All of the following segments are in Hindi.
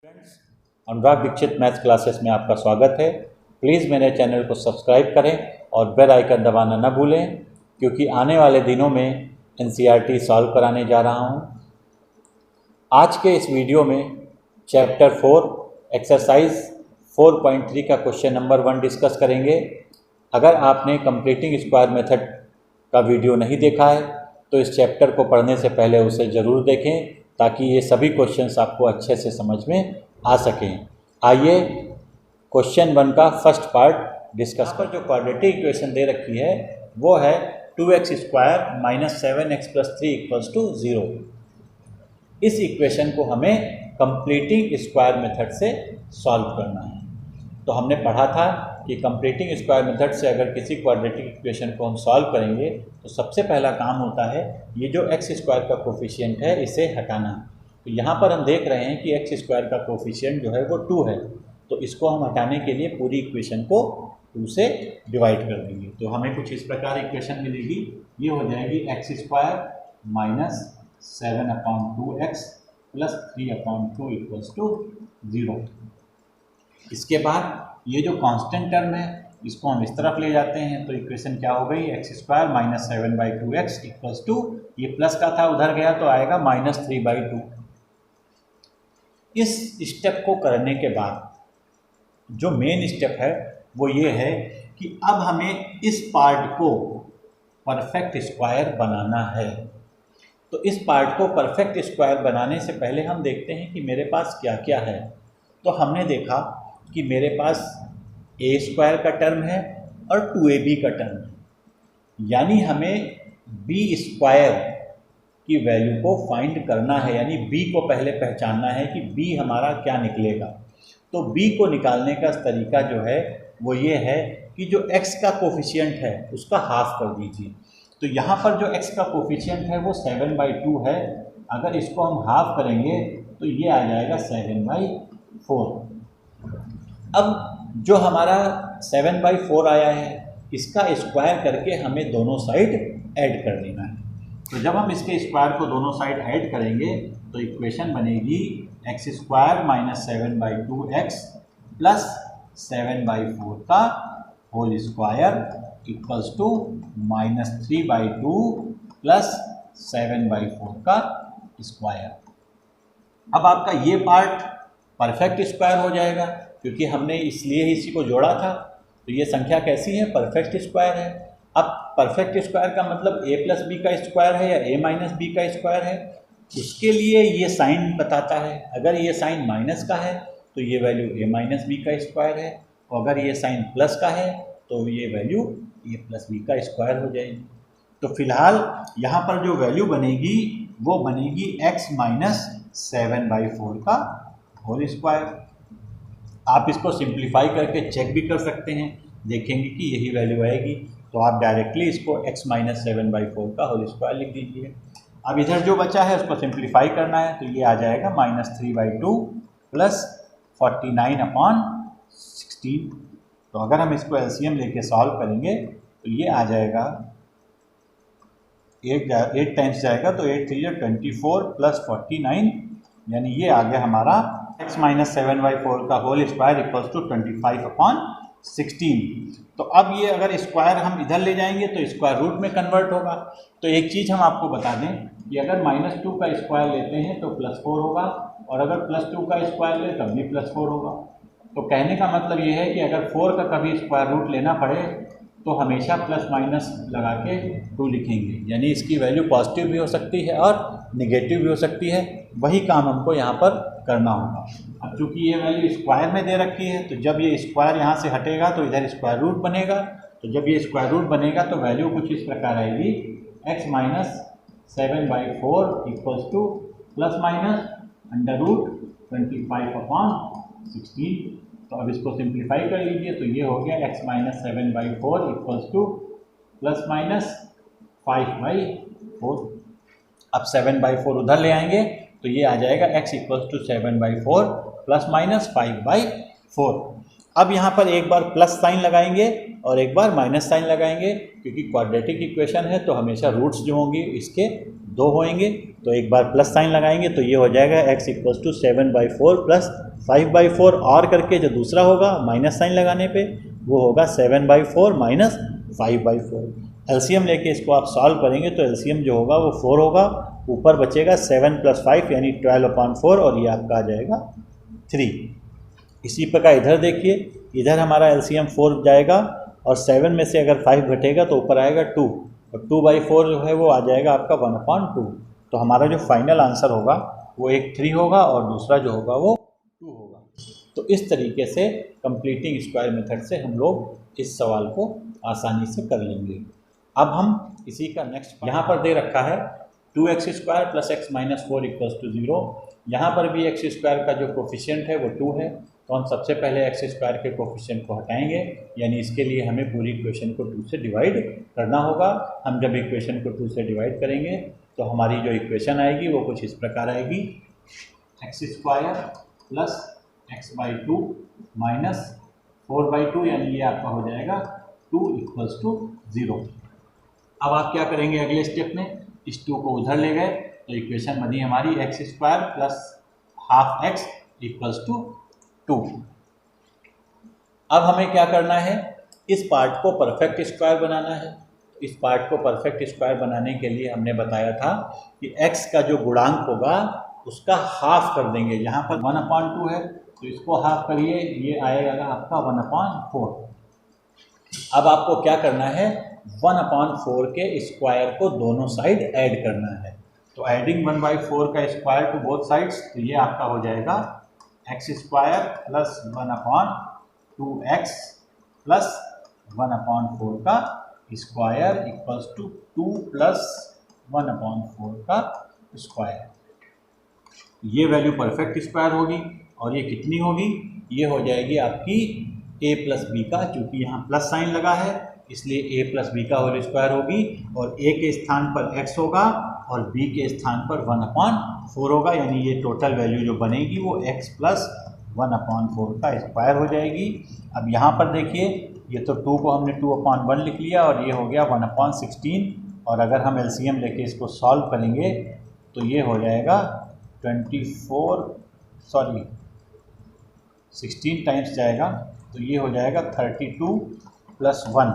फ्रेंड्स, अनुराग दीक्षित मैथ्स क्लासेस में आपका स्वागत है। प्लीज़ मेरे चैनल को सब्सक्राइब करें और बेल आइकन दबाना न भूलें, क्योंकि आने वाले दिनों में एनसीईआरटी सॉल्व कराने जा रहा हूं। आज के इस वीडियो में चैप्टर 4 एक्सरसाइज 4.3 का क्वेश्चन नंबर 1 डिस्कस करेंगे। अगर आपने कंप्लीटिंग स्क्वायर मेथड का वीडियो नहीं देखा है तो इस चैप्टर को पढ़ने से पहले उसे ज़रूर देखें, ताकि ये सभी क्वेश्चंस आपको अच्छे से समझ में आ सकें। आइए क्वेश्चन 1 का फर्स्ट पार्ट डिस्कस पर। जो क्वाड्रेटिक इक्वेशन दे रखी है वो है 2x² - 7x + 3 = 0। इस इक्वेशन को हमें कंप्लीटिंग स्क्वायर मेथड से सॉल्व करना है। तो हमने पढ़ा था कि कंप्लीटिंग स्क्वायर मेथड से अगर किसी क्वाड्रेटिक इक्वेशन को हम सॉल्व करेंगे तो सबसे पहला काम होता है ये जो x² का कोफिशिएंट है इसे हटाना। तो यहाँ पर हम देख रहे हैं कि x² का कोफिशिएंट जो है वो 2 है, तो इसको हम हटाने के लिए पूरी इक्वेशन को 2 से डिवाइड कर देंगे। तो हमें कुछ इस प्रकार इक्वेशन मिलेगी। ये हो जाएगी x² - 7/2x + 3/2 = 0। इसके बाद ये जो कांस्टेंट टर्म है इसको हम इस तरफ ले जाते हैं, तो इक्वेशन क्या हो गई, x² - 7/2x = ये प्लस का था उधर गया तो आएगा -3/2। इस स्टेप को करने के बाद जो मेन स्टेप है वो ये है कि अब हमें इस पार्ट को परफेक्ट स्क्वायर बनाना है। तो इस पार्ट को परफेक्ट स्क्वायर बनाने से पहले हम देखते हैं कि मेरे पास क्या क्या है। तो हमने देखा कि मेरे पास a² का टर्म है और 2ab का टर्म है, यानी हमें b² की वैल्यू को फाइंड करना है, यानी b को पहले पहचानना है कि b हमारा क्या निकलेगा। तो b को निकालने का तरीका जो है वो ये है कि जो x का कोफिशिएंट है उसका हाफ कर दीजिए। तो यहाँ पर जो x का कोफिशिएंट है वो 7/2 है। अगर इसको हम हाफ करेंगे तो ये आ जाएगा 7/4। अब जो हमारा 7/4 आया है इसका स्क्वायर करके हमें दोनों साइड ऐड कर देना है। तो जब हम इसके स्क्वायर को दोनों साइड ऐड करेंगे तो इक्वेशन बनेगी x² - 7/2x + 7/4 का होल स्क्वायर = -3/2 + 7/4 का स्क्वायर। अब आपका ये पार्ट परफेक्ट स्क्वायर हो जाएगा, क्योंकि हमने इसलिए ही इसी को जोड़ा था। तो ये संख्या कैसी है, परफेक्ट स्क्वायर है। अब परफेक्ट स्क्वायर का मतलब a + b का स्क्वायर है या a - b का स्क्वायर है, उसके लिए ये साइन बताता है। अगर ये साइन माइनस का है तो ये वैल्यू a - b का स्क्वायर है, और अगर ये साइन प्लस का है तो ये वैल्यू a + b का स्क्वायर हो जाएगी। तो फिलहाल यहाँ पर जो वैल्यू बनेगी वो बनेगी x - 7/4 का होल स्क्वायर। आप इसको सिंप्लीफाई करके चेक भी कर सकते हैं, देखेंगे कि यही वैल्यू आएगी। तो आप डायरेक्टली इसको x - 7/4 का होल स्क्वायर लिख दीजिए। अब इधर जो बचा है उसको सिंप्लीफाई करना है, तो ये आ जाएगा -3/2 + 49/16। तो अगर हम इसको एलसीएम लेके सॉल्व करेंगे तो ये आ जाएगा 8 टाइम्स जाएगा, तो 8 3 = 24 + 49, यानी ये आ गया हमारा x - 7/4 का होल स्क्वायर = 25/16। तो अब ये अगर स्क्वायर हम इधर ले जाएंगे तो स्क्वायर रूट में कन्वर्ट होगा। तो एक चीज़ हम आपको बता दें कि अगर -2 का स्क्वायर लेते हैं तो +4 होगा, और अगर +2 का स्क्वायर ले तब भी +4 होगा। तो कहने का मतलब ये है कि अगर 4 का कभी स्क्वायर रूट लेना पड़े तो हमेशा ± लगा के 2 लिखेंगे, यानी इसकी वैल्यू पॉजिटिव भी हो सकती है और निगेटिव भी हो सकती है। वही काम हमको यहाँ पर करना होगा। अब चूँकि ये वैल्यू स्क्वायर में दे रखी है तो जब ये स्क्वायर यहाँ से हटेगा तो इधर स्क्वायर रूट बनेगा। तो जब ये स्क्वायर रूट बनेगा तो वैल्यू कुछ इस प्रकार आएगी, x - 7/4 ± √25/16। तो अब इसको सिंप्लीफाई कर लीजिए, तो ये हो गया x - 7/4 ± 5/4। अब 7/4 उधर ले आएंगे तो ये आ जाएगा x = 7/4 ± 5/4। अब यहाँ पर एक बार प्लस साइन लगाएंगे और एक बार माइनस साइन लगाएंगे, क्योंकि क्वाड्रेटिक इक्वेशन है तो हमेशा रूट्स जो होंगी इसके 2 होंगे। तो एक बार प्लस साइन लगाएंगे तो ये हो जाएगा x इक्वल्स टू 7/4 प्लस 5/4, और करके जो दूसरा होगा माइनस साइन लगाने पे वो होगा 7/4 माइनस 5/4। एलसीएम लेके इसको आप सॉल्व करेंगे तो एलसीएम जो होगा वो 4 होगा, ऊपर बचेगा 7 + 5 यानी 12/4, और ये आपका आ जाएगा 3। इसी प्रकार इधर देखिए, इधर हमारा एलसीएम 4 जाएगा और 7 में से अगर 5 घटेगा तो ऊपर आएगा 2, और 2/4 जो है वो आ जाएगा आपका 1/2। तो हमारा जो फाइनल आंसर होगा वो एक 3 होगा और दूसरा जो होगा वो 2 होगा। तो इस तरीके से कंप्लीटिंग स्क्वायर मेथड से हम लोग इस सवाल को आसानी से कर लेंगे। अब हम इसी का नेक्स्ट यहाँ पर दे रखा है 2x² + x - 4 = 0। यहाँ पर भी x² का जो कोफिशिएंट है वो 2 है, तो हम सबसे पहले x² के कोफिशिएंट को हटाएंगे, यानी इसके लिए हमें पूरी इक्वेशन को 2 से डिवाइड करना होगा। हम जब इक्वेशन को 2 से डिवाइड करेंगे तो हमारी जो इक्वेशन आएगी वो कुछ इस प्रकार आएगी, x² + x/2 - 4/2, यानी ये आपका हो जाएगा 2 = 0। अब आप क्या करेंगे अगले स्टेप में, इस 2 को उधर ले गए तो इक्वेशन बनी हमारी x² + ½ x = 2। अब हमें क्या करना है, इस पार्ट को परफेक्ट स्क्वायर बनाना है। इस पार्ट को परफेक्ट स्क्वायर बनाने के लिए हमने बताया था कि x का जो गुणांक होगा उसका हाफ कर देंगे। यहाँ पर 1/2 है तो इसको हाफ करिए, ये आएगा आपका 1/4। अब आपको क्या करना है, 1/4 के स्क्वायर को दोनों साइड ऐड करना है। तो एडिंग 1/4 का स्क्वायर टू बोथ साइड्स, तो ये आपका हो जाएगा x² + 1/2x + 1/4 का स्क्वायर इक्वल्स टू 2 + 1/4 का स्क्वायर। ये वैल्यू परफेक्ट स्क्वायर होगी और ये कितनी होगी, ये हो जाएगी आपकी a + b का, क्योंकि यहाँ प्लस साइन लगा है इसलिए a + b का होल स्क्वायर होगी, और a के स्थान पर x होगा और b के स्थान पर 1/4 होगा, यानी ये टोटल वैल्यू जो बनेगी वो x + 1/4 का स्क्वायर हो जाएगी। अब यहाँ पर देखिए, ये तो 2 को हमने 2/1 लिख लिया और ये हो गया 1/16, और अगर हम एलसीएम लेके इसको सॉल्व करेंगे तो ये हो जाएगा 16 टाइम्स जाएगा, तो ये हो जाएगा 32 + 1,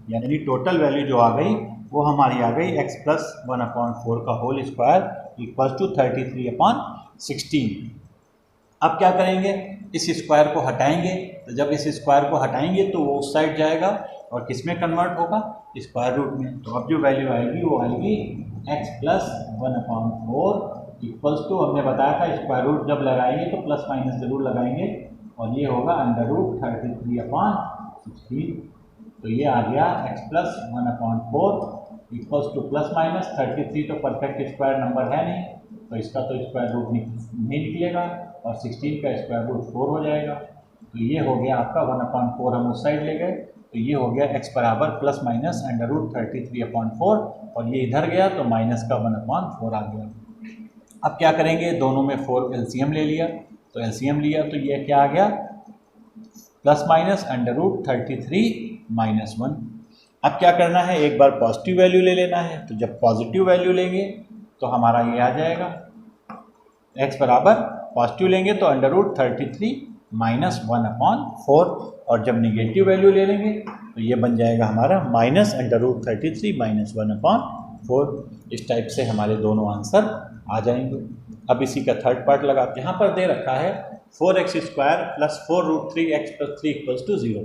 यानी टोटल वैल्यू जो आ गई वो हमारी आ गई x + 1/4 का होल स्क्वायर = 33/16। अब क्या करेंगे, इस स्क्वायर को हटाएंगे, तो जब इस स्क्वायर को हटाएंगे तो वो उस साइड जाएगा और किस में कन्वर्ट होगा, स्क्वायर रूट में। तो अब जो वैल्यू आएगी वो आएगी x + 1/4 = हमने बताया था स्क्वायर रूट जब लगाएंगे तो प्लस माइनस जरूर लगाएंगे, और ये होगा √33/16। तो ये आ गया x + 1/4 ± 33, तो परफेक्ट स्क्वायर नंबर है नहीं तो इसका तो स्क्वायर रूट नहीं निकलेगा, और 16 का स्क्वायर रूट 4 हो जाएगा। तो ये हो गया आपका 1/4, हम उस साइड ले गए तो ये हो गया x बराबर ± √33/4, और ये इधर गया तो माइनस का 1/4 आ गया। अब क्या करेंगे, दोनों में 4 एलसीएम ले लिया, तो एलसीएम लिया तो ये क्या आ गया ± √33 - 1। अब क्या करना है, एक बार पॉजिटिव वैल्यू ले लेना है, तो जब पॉजिटिव वैल्यू लेंगे तो हमारा ये आ जाएगा x बराबर पॉजिटिव लेंगे तो √33 - 1/4, और जब निगेटिव वैल्यू ले लेंगे तो ये बन जाएगा हमारा -√33 - 1/4। इस टाइप से हमारे दोनों आंसर आ जाएंगे। अब इसी का थर्ड पार्ट लगा, यहाँ पर दे रखा है 4x² + 4√3x + 3 = 0।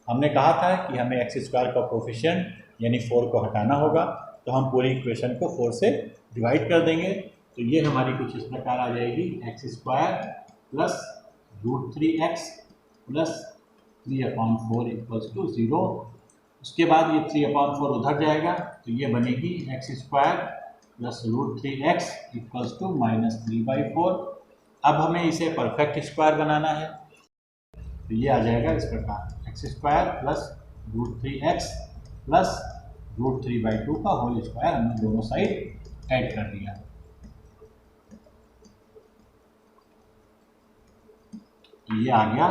हमने कहा था कि हमें x² का कोफिशिएंट यानी 4 को हटाना होगा, तो हम पूरी इक्वेशन को 4 से डिवाइड कर देंगे। तो ये हमारी कुछ इस प्रकार आ जाएगी x² + √3x + 3/4 = 0। उसके बाद ये 3/4 उधर जाएगा तो ये बनेगी x² + √3x = -3/4। अब हमें इसे परफेक्ट स्क्वायर बनाना है, तो ये आ जाएगा इस प्रकार x² + √3x + √3/2 का होल स्क्वायर हमने दोनों साइड ऐड कर दिया। तो ये आ गया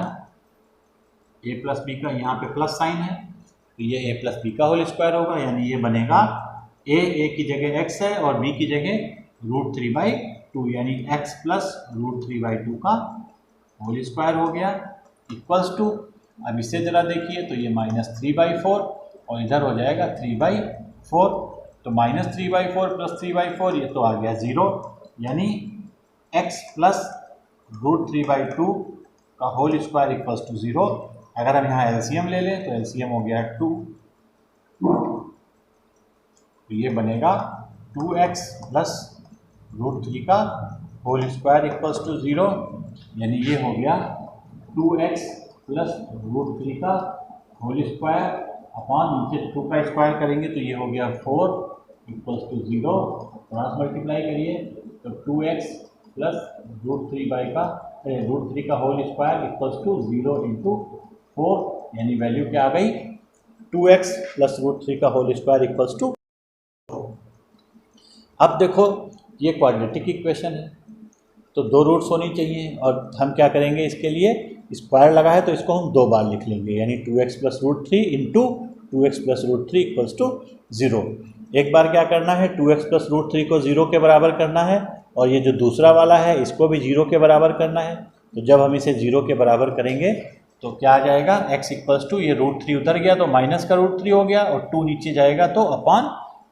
ए प्लस बी का यहाँ पे प्लस साइन है तो ये ए प्लस बी का होल स्क्वायर होगा, यानी ये बनेगा ए की जगह x है और b की जगह √3/2 यानी x प्लस √3/2 का होल स्क्वायर हो गया इक्वल्स टू, अब इसे ज़रा देखिए तो ये -3/4 और इधर हो जाएगा 3/4, तो -3/4 प्लस 3/4 ये तो आ गया 0, यानी x प्लस √3/2 का होल स्क्वायर इक्वल्स टू 0। अगर हम यहाँ एलसीएम ले लें तो एलसीएम हो गया 2, तो ये बनेगा 2x प्लस √3 का होल स्क्वायर इक्वल्स टू 0, यानी ये हो गया 2x प्लस √3 का होल स्क्वायर अपॉन नीचे 2 का स्क्वायर करेंगे तो ये हो गया 4 इक्वल्स टू 0, क्रॉस मल्टीप्लाई करिए तो 2x प्लस √3 का whole square equals to 0 into 4, यानी वैल्यू क्या आ गई 2x प्लस √3 का होल स्क्वायर इक्वल्स टू। अब देखो ये क्वाड्रेटिक इक्वेशन है तो 2 रूट्स होनी चाहिए और हम क्या करेंगे इसके लिए, स्क्वायर लगा है तो इसको हम 2 बार लिख लेंगे, यानी 2x plus √3 into 2x plus √3 equals to 0। एक बार क्या करना है 2x प्लस √3 को 0 के बराबर करना है और ये जो दूसरा वाला है इसको भी 0 के बराबर करना है, तो जब हम इसे 0 के बराबर करेंगे तो क्या आ जाएगा x इक्वल्स टू, ये √3 उधर गया तो माइनस का √3 हो गया और 2 नीचे जाएगा तो अपॉन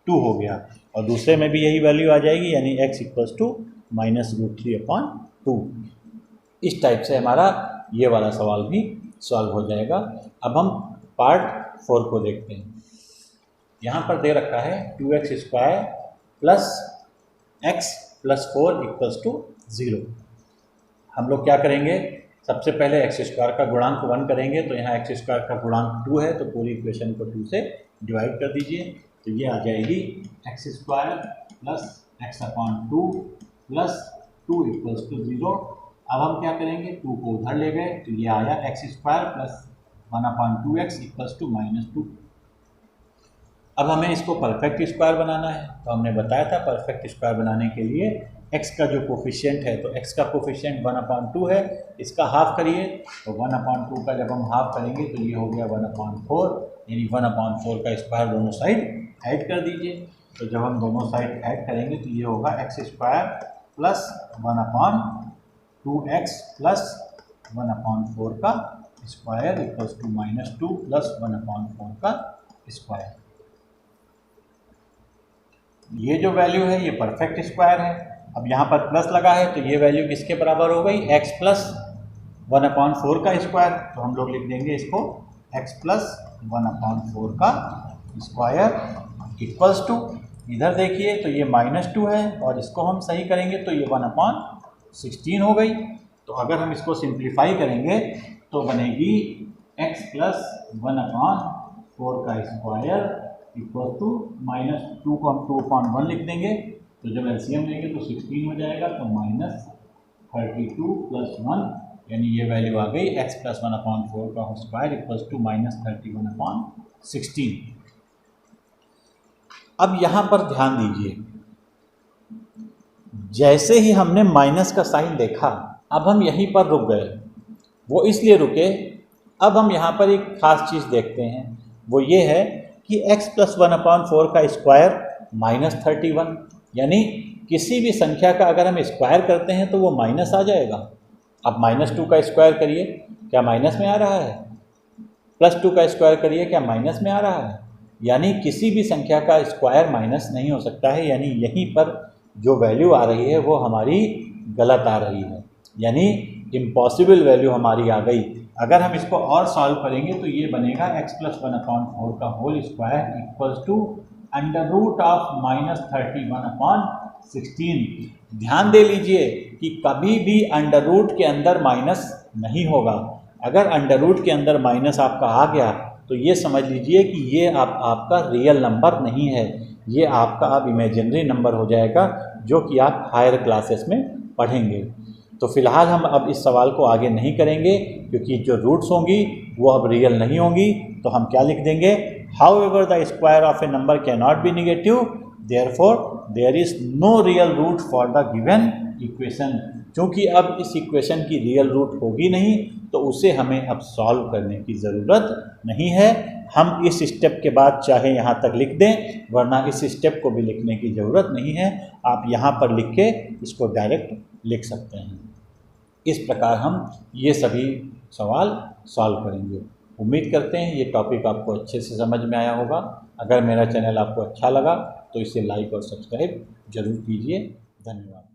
2 हो गया, और दूसरे में भी यही वैल्यू आ जाएगी, यानी x इक्वल्स टू -√3/2। इस टाइप से हमारा ये वाला सवाल भी सॉल्व हो जाएगा। अब हम पार्ट 4 को देखते हैं। यहाँ पर दे रखा है 2x² plus x plus 4 equals to 0। हम लोग क्या करेंगे, सबसे पहले x² का गुणांक 1 करेंगे, तो यहाँ x² का गुणांक 2 है तो पूरी इक्वेशन को 2 से डिवाइड कर दीजिए, तो ये आ जाएगी x² plus x/2 plus 2 equals to 0। अब हम क्या करेंगे 2 को उधर ले गए तो ये आया x² plus 1/2x equals to -2। अब हमें इसको परफेक्ट स्क्वायर बनाना है, तो हमने बताया था परफेक्ट स्क्वायर बनाने के लिए x का जो कोफिशिएंट है, तो x का कोफिशिएंट 1/2 है, इसका हाफ करिए तो 1/2 का जब हम हाफ करेंगे तो ये हो गया 1/4, यानी 1/4 का स्क्वायर दोनों साइड ऐड कर दीजिए, तो जब हम दोनों साइड ऐड करेंगे तो ये होगा x² प्लस 1/2x प्लस 1/4 का स्क्वायर इक्वल्स टू -2 प्लस 1/4 का स्क्वायर। ये जो वैल्यू है ये परफेक्ट स्क्वायर है। अब यहाँ पर प्लस लगा है तो ये वैल्यू किसके बराबर हो गई, x प्लस 1/4 का स्क्वायर, तो हम लोग लिख देंगे इसको x प्लस 1/4 का स्क्वायर इक्वल्स टू, इधर देखिए तो ये -2 है और इसको हम सही करेंगे तो ये 1/16 हो गई। तो अगर हम इसको सिंप्लीफाई करेंगे तो बनेगी x प्लस 1/4 का स्क्वायर इक्वल टू -2 को हम 2/1 लिख देंगे, तो जब एलसीएम लेंगे तो 16 हो जाएगा, तो -32 प्लस 1, यानी ये वैल्यू आ गई x प्लस 1/4 का स्क्वायर इक्वल्स टू -31/16। अब यहाँ पर ध्यान दीजिए, जैसे ही हमने माइनस का साइन देखा अब हम यहीं पर रुक गए। वो इसलिए रुके, अब हम यहाँ पर एक खास चीज़ देखते हैं, वो ये है कि x प्लस 1/4 का स्क्वायर -31, यानी किसी भी संख्या का अगर हम स्क्वायर करते हैं तो वो माइनस आ जाएगा। अब -2 का स्क्वायर करिए, क्या माइनस में आ रहा है, +2 का स्क्वायर करिए, क्या माइनस में आ रहा है, यानी किसी भी संख्या का स्क्वायर माइनस नहीं हो सकता है, यानी यहीं पर जो वैल्यू आ रही है वो हमारी गलत आ रही है, यानी इम्पॉसिबल वैल्यू हमारी आ गई। अगर हम इसको और सॉल्व करेंगे तो ये बनेगा x प्लस 1/4 का होल स्क्वायर इक्वल्स टू √-31/16। ध्यान दे लीजिए कि कभी भी अंडर रूट के अंदर माइनस नहीं होगा। अगर अंडर रूट के अंदर माइनस आपका आ गया तो ये समझ लीजिए कि ये आपका रियल नंबर नहीं है, ये आपका अब इमेजिनरी नंबर हो जाएगा, जो कि आप हायर क्लासेस में पढ़ेंगे। तो फिलहाल हम अब इस सवाल को आगे नहीं करेंगे क्योंकि जो रूट्स होंगी वो अब रियल नहीं होंगी। तो हम क्या लिख देंगे, however the square of a number can not be negative, therefore there is no real root for the given equation. क्योंकि अब इस इक्वेशन की रियल रूट होगी नहीं, तो उसे हमें अब सॉल्व करने की ज़रूरत नहीं है। हम इस स्टेप के बाद चाहे यहाँ तक लिख दें, वरना इस स्टेप को भी लिखने की ज़रूरत नहीं है। आप यहाँ पर लिख के इसको डायरेक्ट लिख सकते हैं। इस प्रकार हम ये सभी सवाल सॉल्व करेंगे। उम्मीद करते हैं ये टॉपिक आपको अच्छे से समझ में आया होगा। अगर मेरा चैनल आपको अच्छा लगा तो इसे लाइक और सब्सक्राइब जरूर कीजिए। धन्यवाद।